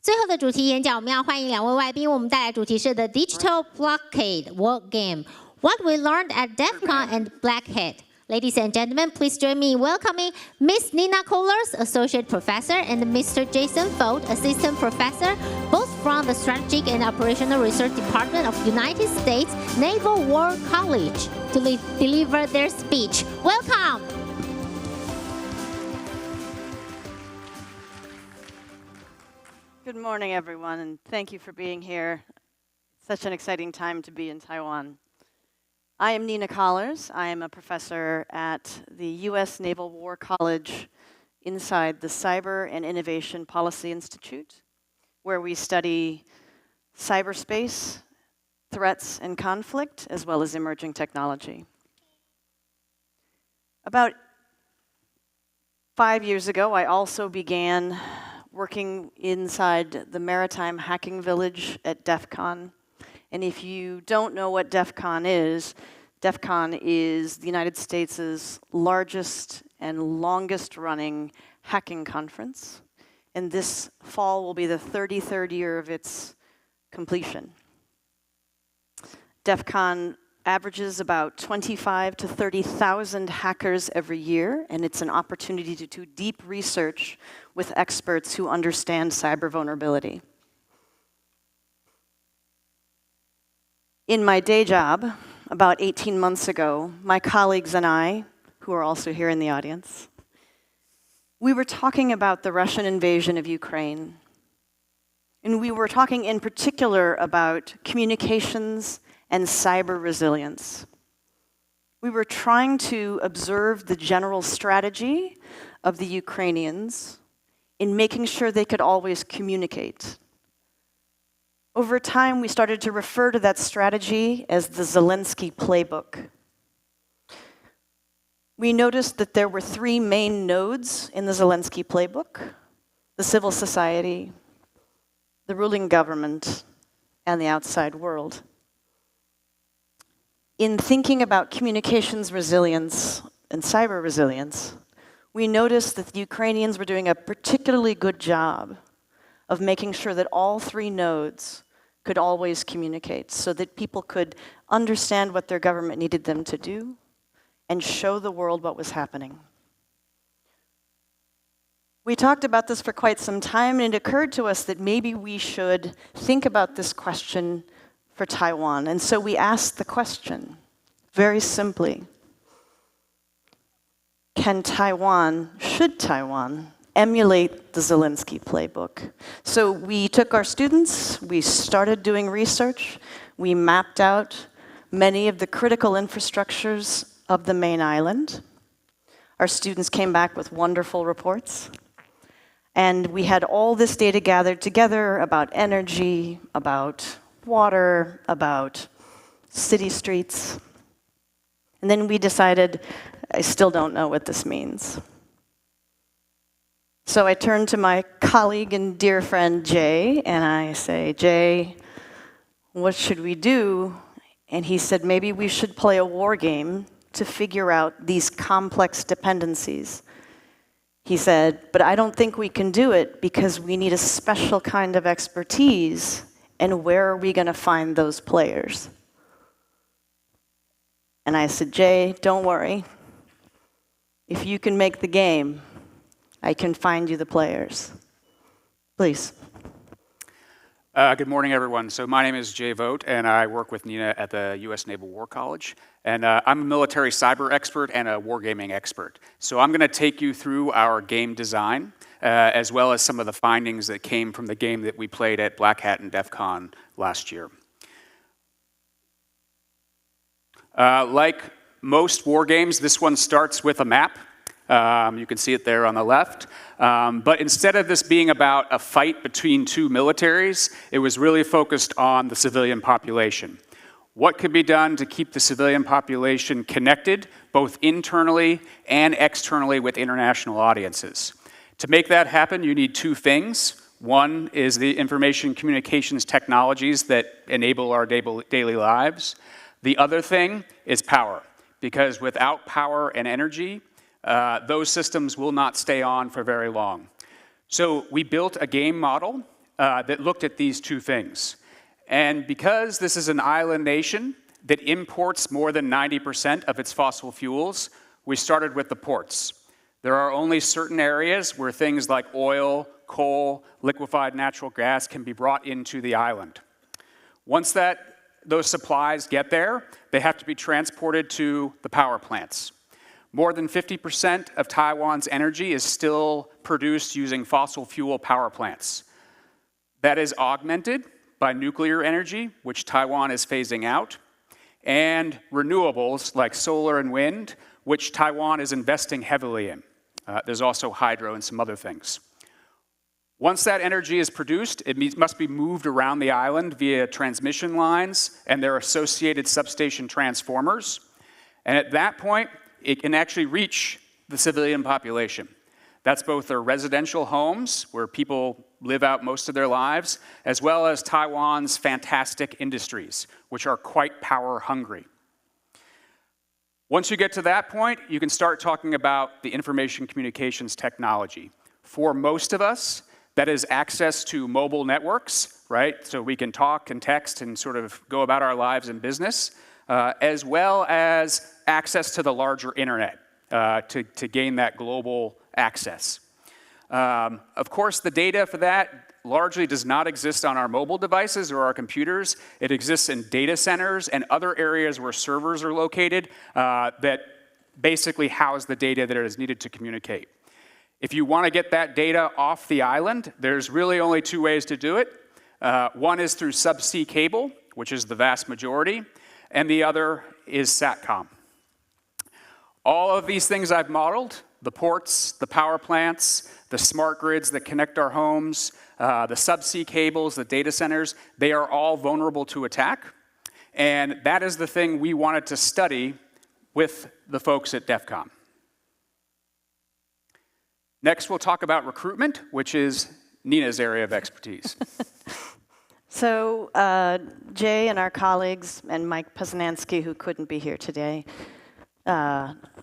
最后的主题演讲，我们要欢迎两位外宾，我们带来主题是 The Digital Blockade World Game. What we learned at DefCon and Blackhat. Ladies and gentlemen, please join me in welcoming Ms. Nina Kollars, Associate Professor, and Mr. Jason Vogt, Assistant Professor, both from the Strategic and Operational Research Department of United States Naval War College, to deliver their speech. Welcome! Good morning, everyone, and thank you for being here. Such an exciting time to be in Taiwan. I am Nina Kollars. I am a professor at the U.S. Naval War College inside the Cyber and Innovation Policy Institute, where we study cyberspace, threats and conflict, as well as emerging technology. About 5 years ago, I also began working inside the maritime hacking village at DefCon. And if you don't know what DefCon is the United States' largest and longest running hacking conference. And this fall will be the 33rd year of its completion. DefCon averages about 25 to 30,000 hackers every year, and it's an opportunity to do deep research with experts who understand cyber vulnerability. In my day job, about 18 months ago, my colleagues and I, who are also here in the audience, we were talking about the Russian invasion of Ukraine. And we were talking in particular about communications and cyber resilience. We were trying to observe the general strategy of the Ukrainians in making sure they could always communicate. Over time, we started to refer to that strategy as the Zelensky playbook. We noticed that there were 3 main nodes in the Zelensky playbook: the civil society, the ruling government, and the outside world. In thinking about communications resilience and cyber resilience, we noticed that the Ukrainians were doing a particularly good job of making sure that all 3 nodes could always communicate, so that people could understand what their government needed them to do and show the world what was happening. We talked about this for quite some time, and it occurred to us that maybe we should think about this question for Taiwan. And so we asked the question, very simply, should Taiwan emulate the Zelensky playbook? So we took our students, we started doing research, we mapped out many of the critical infrastructures of the main island. Our students came back with wonderful reports. And we had all this data gathered together about energy, about water, about city streets. And then we decided, I still don't know what this means. So I turned to my colleague and dear friend, Jay, and I say, Jay, what should we do? And he said, maybe we should play a war game to figure out these complex dependencies. He said, but I don't think we can do it because we need a special kind of expertise, and where are we going to find those players? And I said, Jay, don't worry. If you can make the game, I can find you the players. Please. Good morning, everyone. So my name is Jay Vogt, and I work with Nina at the U.S. Naval War College. And I'm a military cyber expert and a wargaming expert. So I'm going to take you through our game design, as well as some of the findings that came from the game that we played at Blackhat and DefCon last year. Like most war games, this one starts with a map. You can see it there on the left. But instead of this being about a fight between 2 militaries, it was really focused on the civilian population. What could be done to keep the civilian population connected, both internally and externally with international audiences? To make that happen, you need 2 things. One is the information communications technologies that enable our daily lives. The other thing is power, because without power and energy, those systems will not stay on for very long. So we built a game model that looked at these two things. And because this is an island nation that imports more than 90% of its fossil fuels, we started with the ports. There are only certain areas where things like oil, coal, liquefied natural gas can be brought into the island. Once those supplies get there, they have to be transported to the power plants. More than 50% of Taiwan's energy is still produced using fossil fuel power plants. That is augmented by nuclear energy, which Taiwan is phasing out, and renewables like solar and wind, which Taiwan is investing heavily in. There's also hydro and some other things. Once that energy is produced, it must be moved around the island via transmission lines and their associated substation transformers. And at that point, it can actually reach the civilian population. That's both their residential homes, where people live out most of their lives, as well as Taiwan's fantastic industries, which are quite power hungry. Once you get to that point, you can start talking about the information communications technology. For most of us, that is access to mobile networks, right? So we can talk and text and sort of go about our lives in business, as well as access to the larger internet to gain that global access. Of course, the data for that largely does not exist on our mobile devices or our computers. It exists in data centers and other areas where servers are located that basically house the data that is needed to communicate. If you want to get that data off the island, there's really only two ways to do it. One is through subsea cable, which is the vast majority, and the other is SATCOM. All of these things I've modeled, the ports, the power plants, the smart grids that connect our homes, the subsea cables, the data centers, they are all vulnerable to attack. And that is the thing we wanted to study with the folks at DefCon. Next, we'll talk about recruitment, which is Nina's area of expertise. So Jay and our colleagues, and Mike Poznansky, who couldn't be here today,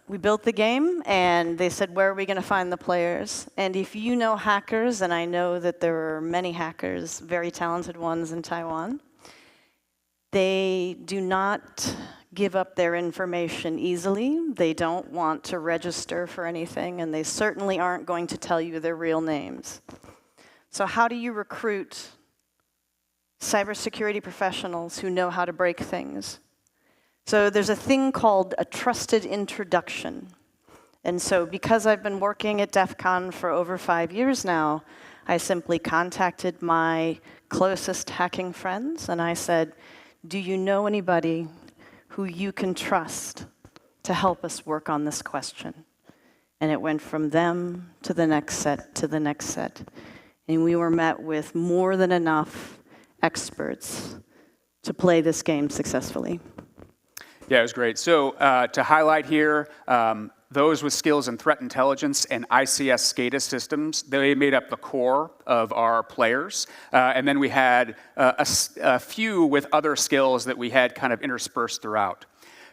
we built the game, and they said, where are we going to find the players? And if you know hackers, and I know that there are many hackers, very talented ones in Taiwan, they do not give up their information easily. They don't want to register for anything, and they certainly aren't going to tell you their real names. So how do you recruit cybersecurity professionals who know how to break things? So there's a thing called a trusted introduction. And so because I've been working at DefCon for over 5 years now, I simply contacted my closest hacking friends, and I said, do you know anybody who you can trust to help us work on this question? And it went from them to the next set to the next set. And we were met with more than enough experts to play this game successfully. Yeah, it was great. So to highlight here, those with skills in threat intelligence and ICS SCADA systems, they made up the core of our players. And then we had a few with other skills that we had kind of interspersed throughout.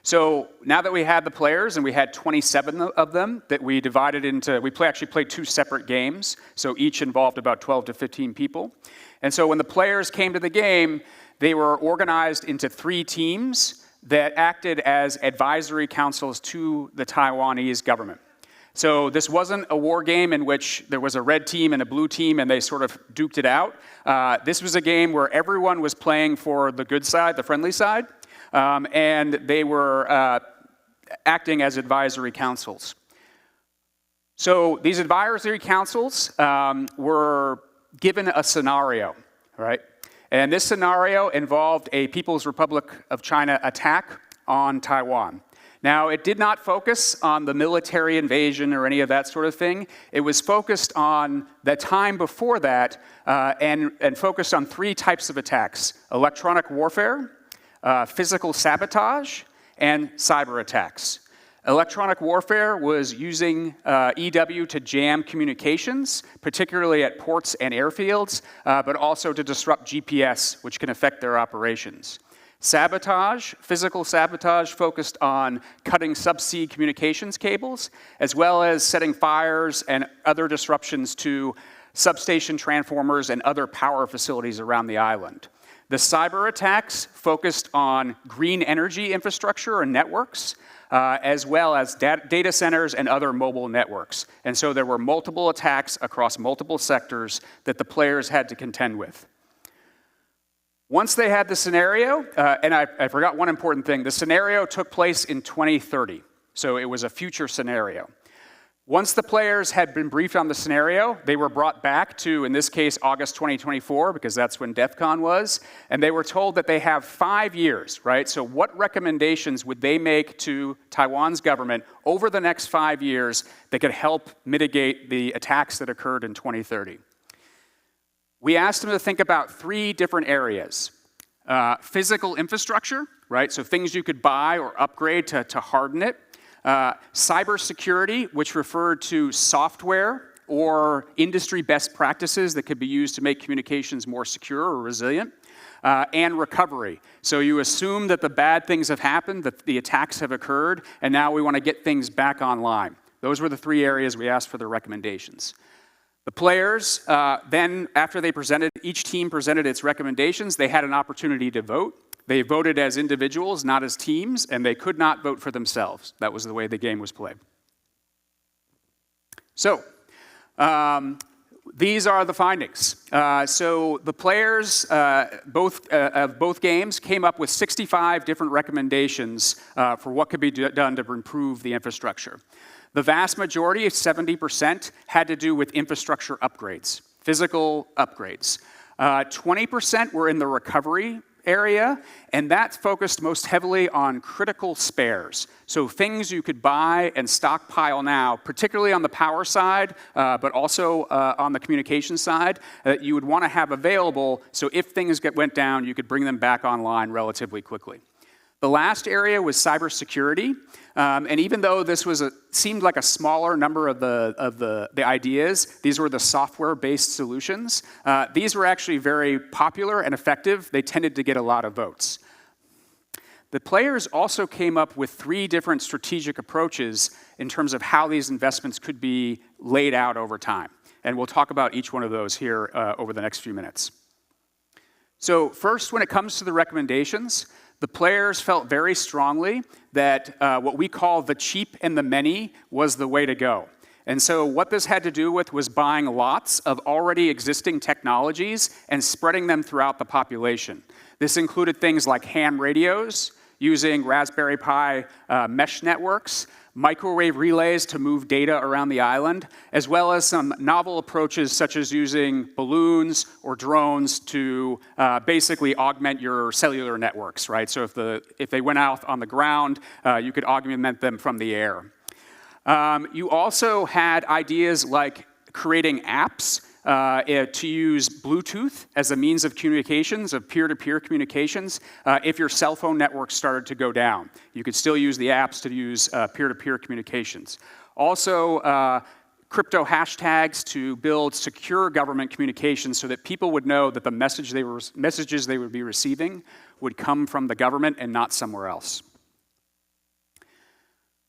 So now that we had the players, and we had 27 of them that we divided into, actually played 2 separate games, so each involved about 12 to 15 people. And so when the players came to the game, they were organized into 3 teams that acted as advisory councils to the Taiwanese government. So this wasn't a war game in which there was a red team and a blue team and they sort of duked it out. This was a game where everyone was playing for the good side, the friendly side, and they were acting as advisory councils. So these advisory councils were given a scenario, right? And this scenario involved a People's Republic of China attack on Taiwan. Now, it did not focus on the military invasion or any of that sort of thing. It was focused on the time before that and focused on 3 types of attacks: electronic warfare, physical sabotage, and cyber attacks. Electronic warfare was using EW to jam communications, particularly at ports and airfields, but also to disrupt GPS, which can affect their operations. Sabotage, physical sabotage, focused on cutting subsea communications cables, as well as setting fires and other disruptions to substation transformers, and other power facilities around the island. The cyber attacks focused on green energy infrastructure and networks, as well as data centers and other mobile networks. And so there were multiple attacks across multiple sectors that the players had to contend with. Once they had the scenario, and I forgot one important thing, the scenario took place in 2030, so it was a future scenario. Once the players had been briefed on the scenario, they were brought back to, in this case, August 2024, because that's when DefCon was, and they were told that they have 5 years, right? So what recommendations would they make to Taiwan's government over the next 5 years that could help mitigate the attacks that occurred in 2030? We asked them to think about 3 different areas. Physical infrastructure, right? So things you could buy or upgrade to harden it. Cybersecurity, which referred to software or industry best practices that could be used to make communications more secure or resilient. And recovery. So you assume that the bad things have happened, that the attacks have occurred, and now we want to get things back online. Those were the 3 areas we asked for their recommendations. The players, then after they presented, each team presented its recommendations, they had an opportunity to vote. They voted as individuals, not as teams, and they could not vote for themselves. That was the way the game was played. So, these are the findings. So the players of both games came up with 65 different recommendations for what could be done to improve the infrastructure. The vast majority, 70%, had to do with infrastructure upgrades, physical upgrades. 20% were in the recovery area, and that focused most heavily on critical spares. So things you could buy and stockpile now, particularly on the power side, but also on the communication side, that you would want to have available so if things went down, you could bring them back online relatively quickly. The last area was cybersecurity, and even though this was seemed like a smaller number of the ideas, these were the software-based solutions. These were actually very popular and effective. They tended to get a lot of votes. The players also came up with 3 different strategic approaches in terms of how these investments could be laid out over time, and we'll talk about each one of those here over the next few minutes. So first, when it comes to the recommendations, the players felt very strongly that what we call the cheap and the many was the way to go. And so what this had to do with was buying lots of already existing technologies and spreading them throughout the population. This included things like ham radios, using Raspberry Pi mesh networks, microwave relays to move data around the island, as well as some novel approaches such as using balloons or drones to basically augment your cellular networks, right? So if they went out on the ground, you could augment them from the air. You also had ideas like creating apps to use Bluetooth as a means of communications, of peer-to-peer communications, if your cell phone network started to go down. You could still use the apps to use peer-to-peer communications. Also, crypto hashtags to build secure government communications so that people would know that the messages they would be receiving would come from the government and not somewhere else.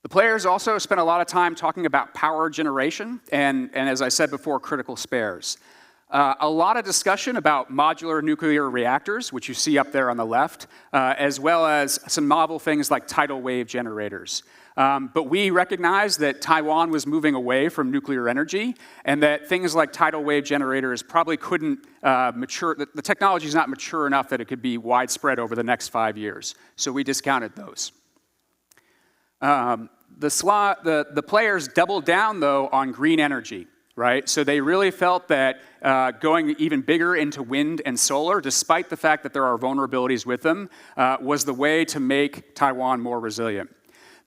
The players also spent a lot of time talking about power generation and as I said before, critical spares. A lot of discussion about modular nuclear reactors, which you see up there on the left, as well as some novel things like tidal wave generators. But we recognize that Taiwan was moving away from nuclear energy and that things like tidal wave generators probably couldn't mature, the technology is not mature enough that it could be widespread over the next 5 years. So we discounted those. The players doubled down, though, on green energy, right? So they really felt that going even bigger into wind and solar, despite the fact that there are vulnerabilities with them, was the way to make Taiwan more resilient.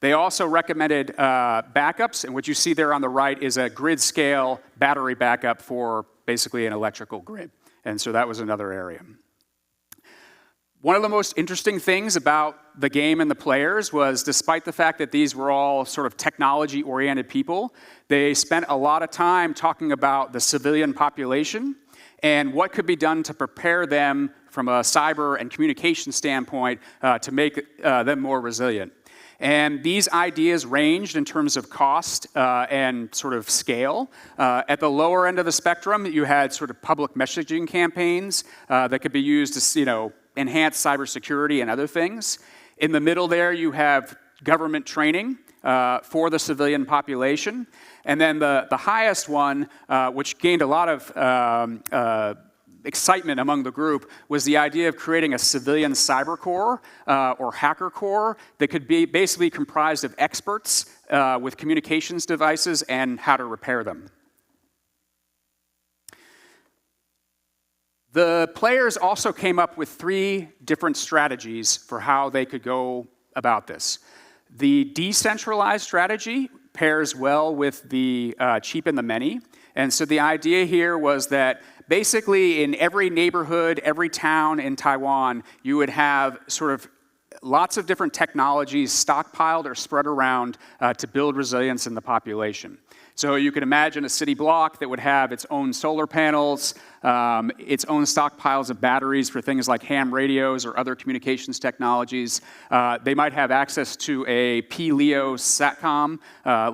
They also recommended backups, and what you see there on the right is a grid-scale battery backup for basically an electrical grid. And so that was another area. One of the most interesting things about the game and the players was, despite the fact that these were all sort of technology-oriented people, they spent a lot of time talking about the civilian population and what could be done to prepare them from a cyber and communication standpoint to make them more resilient. And these ideas ranged in terms of cost and sort of scale. At the lower end of the spectrum, you had sort of public messaging campaigns that could be used to, enhance cybersecurity and other things. In the middle there, you have government training for the civilian population. And then the highest one, which gained a lot of excitement among the group, was the idea of creating a civilian cyber corps or hacker corps that could be basically comprised of experts with communications devices and how to repair them. The players also came up with 3 different strategies for how they could go about this. The decentralized strategy pairs well with the cheap and the many. And so the idea here was that basically in every neighborhood, every town in Taiwan, you would have sort of lots of different technologies stockpiled or spread around to build resilience in the population. So you could imagine a city block that would have its own solar panels, its own stockpiles of batteries for things like ham radios or other communications technologies. They might have access to a P-LEO SATCOM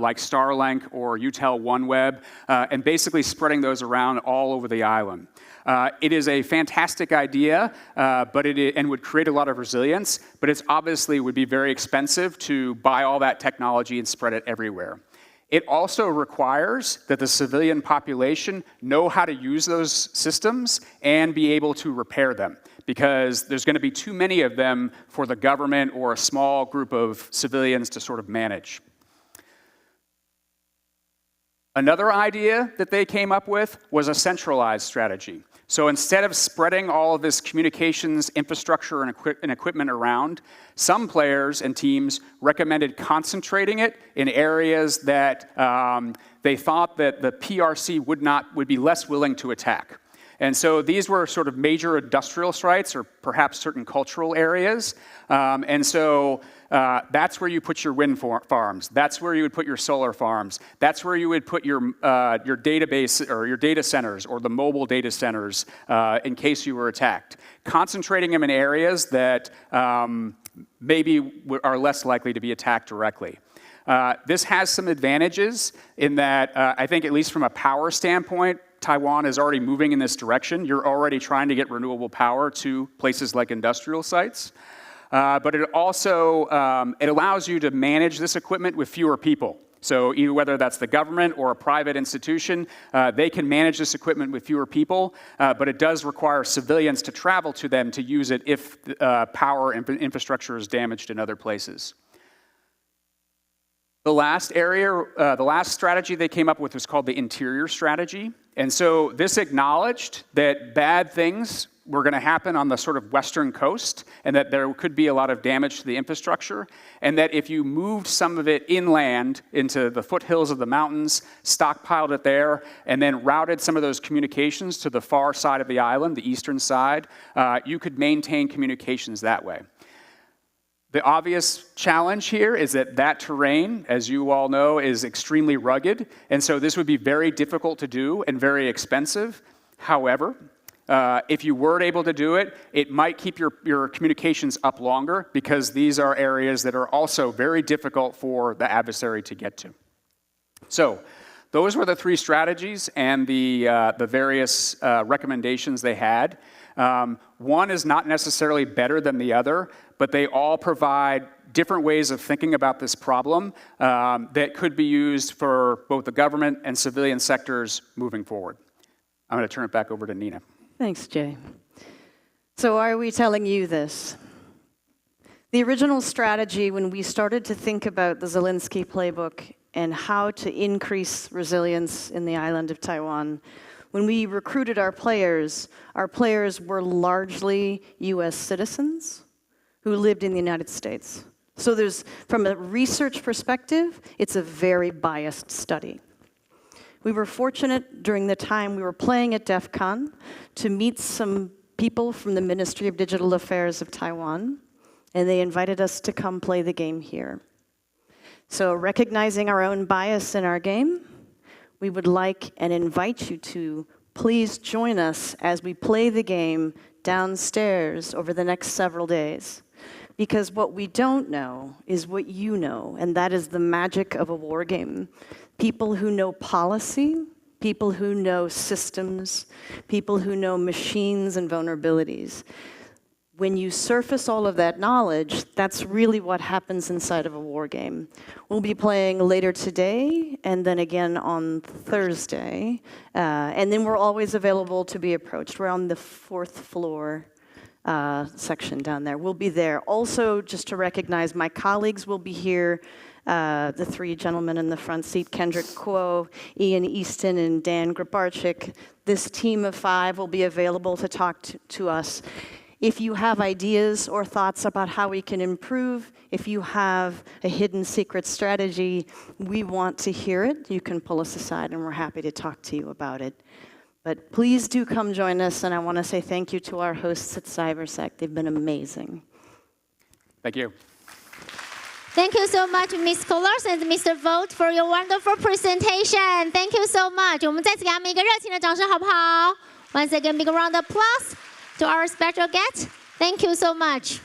like Starlink or Utel OneWeb, and basically spreading those around all over the island. It is a fantastic idea, and would create a lot of resilience, but it's obviously would be very expensive to buy all that technology and spread it everywhere. It also requires that the civilian population know how to use those systems and be able to repair them, because there's going to be too many of them for the government or a small group of civilians to sort of manage. Another idea that they came up with was a centralized strategy. So instead of spreading all of this communications infrastructure and equipment around, some players and teams recommended concentrating it in areas that they thought that the PRC would be less willing to attack. And so these were sort of major industrial sites or perhaps certain cultural areas. And so that's where you put your wind farms. That's where you would put your solar farms. That's where you would put your database or your data centers or the mobile data centers in case you were attacked. Concentrating them in areas that maybe are less likely to be attacked directly. This has some advantages in that I think at least from a power standpoint, Taiwan is already moving in this direction. You're already trying to get renewable power to places like industrial sites. But it also it allows you to manage this equipment with fewer people. So either whether that's the government or a private institution, they can manage this equipment with fewer people, but it does require civilians to travel to them to use it if power infrastructure is damaged in other places. The last strategy they came up with was called the interior strategy. And so this acknowledged that bad things were going to happen on the sort of western coast, and that there could be a lot of damage to the infrastructure, and that if you moved some of it inland into the foothills of the mountains, stockpiled it there, and then routed some of those communications to the far side of the island, the eastern side, you could maintain communications that way. The obvious challenge here is that terrain, as you all know, is extremely rugged, and so this would be very difficult to do and very expensive. However, if you weren't able to do it, it might keep your communications up longer, because these are areas that are also very difficult for the adversary to get to. So those were the 3 strategies and the various recommendations they had. One is not necessarily better than the other, but they all provide different ways of thinking about this problem that could be used for both the government and civilian sectors moving forward. I'm going to turn it back over to Nina. Thanks, Jay. So why are we telling you this? The original strategy, when we started to think about the Zelensky playbook and how to increase resilience in the island of Taiwan, when we recruited our players were largely US citizens who lived in the United States. So from a research perspective, it's a very biased study. We were fortunate during the time we were playing at DefCon to meet some people from the Ministry of Digital Affairs of Taiwan, and they invited us to come play the game here. So recognizing our own bias in our game, we would like and invite you to please join us as we play the game downstairs over the next several days. Because what we don't know is what you know, and that is the magic of a war game. People who know policy, people who know systems, people who know machines and vulnerabilities. When you surface all of that knowledge, that's really what happens inside of a war game. We'll be playing later today, and then again on Thursday. And then we're always available to be approached. We're on the 4th floor section down there. We'll be there. Also, just to recognize my colleagues will be here. The 3 gentlemen in the front seat, Kendrick Kuo, Ian Easton, and Dan Grabarczyk. This team of 5 will be available to talk to us. If you have ideas or thoughts about how we can improve, if you have a hidden secret strategy, we want to hear it. You can pull us aside, and we're happy to talk to you about it. But please do come join us, and I want to say thank you to our hosts at Cybersec. They've been amazing. Thank you. Thank you so much, Ms. Kollars and Mr. Vogt, for your wonderful presentation. Thank you so much. 我们再次给他们一个热情的掌声，好不好？ Once again, big round of applause to our special guest. Thank you so much.